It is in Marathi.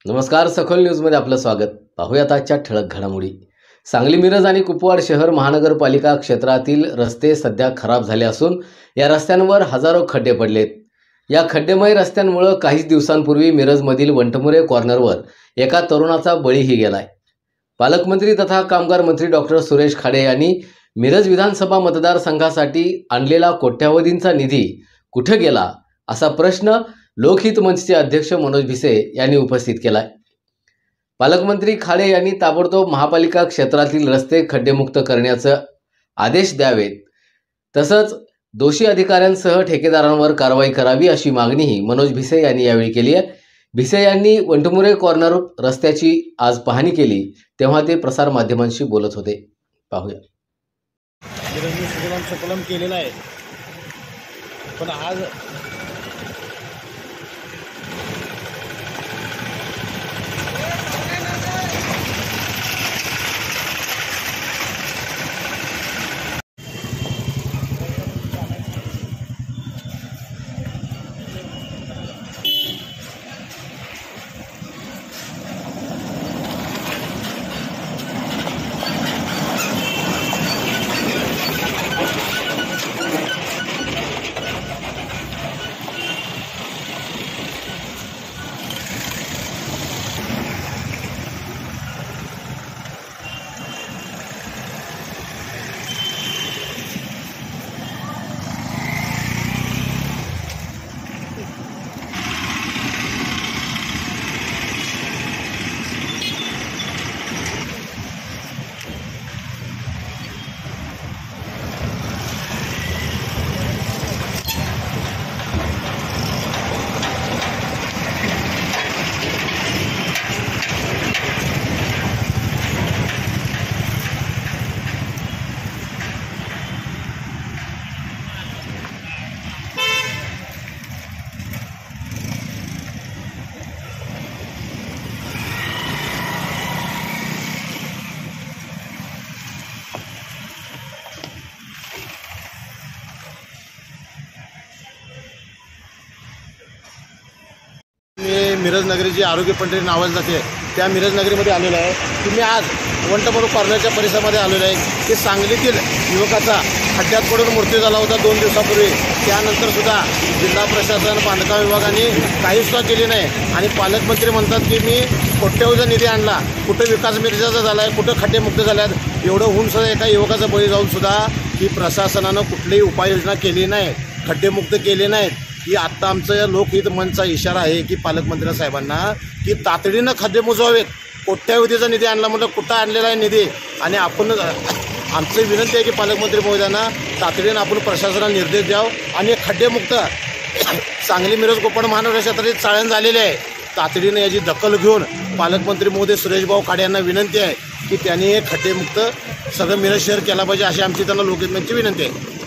नमस्कार, सखोल न्यूजमध्ये आपलं स्वागत. पाहूयात आजच्या ठळक घडामोडी. सांगली, मिरज आणि कुपवाड शहर महानगरपालिका क्षेत्रातील रस्ते सध्या खराब झाले असून या रस्त्यांवर हजारो खड्डे पडलेत. या खड्डेमय रस्त्यांमुळे काहीच दिवसांपूर्वी मिरजमधील वंटमुरे कॉर्नरवर एका तरुणाचा बळीही गेलाय. पालकमंत्री तथा कामगार मंत्री डॉक्टर सुरेश खाडे यांनी मिरज विधानसभा मतदारसंघासाठी आणलेला कोट्यावधींचा निधी कुठे गेला असा प्रश्न लोकहित मंचचे अध्यक्ष मनोज भिसे यांनी उपस्थित केलाय. पालकमंत्री खाडे यांनी ताबडतोब महापालिका क्षेत्रातील रस्ते खड्डेमुक्त करण्याचे आदेश द्यावेत, तसंच दोषी अधिकाऱ्यांसह ठेकेदारांवर कारवाई करावी अशी मागणीही मनोज भिसे यांनी यावेळी केली आहे. भिसे यांनी वंटमुरे कॉर्नर रस्त्याची आज पाहणी केली, तेव्हा ते प्रसार माध्यमांशी बोलत होते. पाहूया. सकलम केलेला आहे, पण आज मिरज नगरी जी आरोग्य पंढरी नावाला जाते त्या मिरज नगरीमध्ये आलेलो आहे. तुम्ही आज वंटमुरे कॉर्नरच्या परिसरामध्ये आलेलो आहे की सांगलीतील युवकाचा खड्ड्यात पडून मृत्यू झाला होता 2 दिवसापूर्वी. त्यानंतर सुद्धा जिल्हा प्रशासन, बांधकाम विभागाने काही सुद्धा केली नाही आणि पालकमंत्री म्हणतात की मी कोट्यवधी निधी आणला, कुठं विकास मिरजाचा झाला आहे, कुठं खड्डेमुक्त झाल्यात. एवढं होऊन सुद्धा एका युवकाचा बळी जाऊन सुद्धा ही प्रशासनानं कुठलीही उपाययोजना केली नाही, खड्डेमुक्त केले नाहीत. ही आत्ता आमचं लोकहित मंचचा इशारा आहे की पालकमंत्री साहेबांना की तातडीनं खड्डे मुजवावेत. कोट्यावधीचा निधी आणला म्हटलं कुठं आणलेला आहे निधी, आणि आपण आमची विनंती आहे की पालकमंत्री महोदयांना तातडीनं आपण प्रशासनाला निर्देश द्यावं आणि खड्डेमुक्त सांगली, मिरज, कुपवाड महानगर क्षेत्राची चाळण झालेली आहे. तातडीनं याची दखल घेऊन पालकमंत्री महोदय सुरेशभाऊ खाडे यांना विनंती आहे की त्यांनी हे खड्डेमुक्त सगळं मिरज शहर केला पाहिजे, अशी आमची त्यांना लोकहित मंचची विनंती आहे.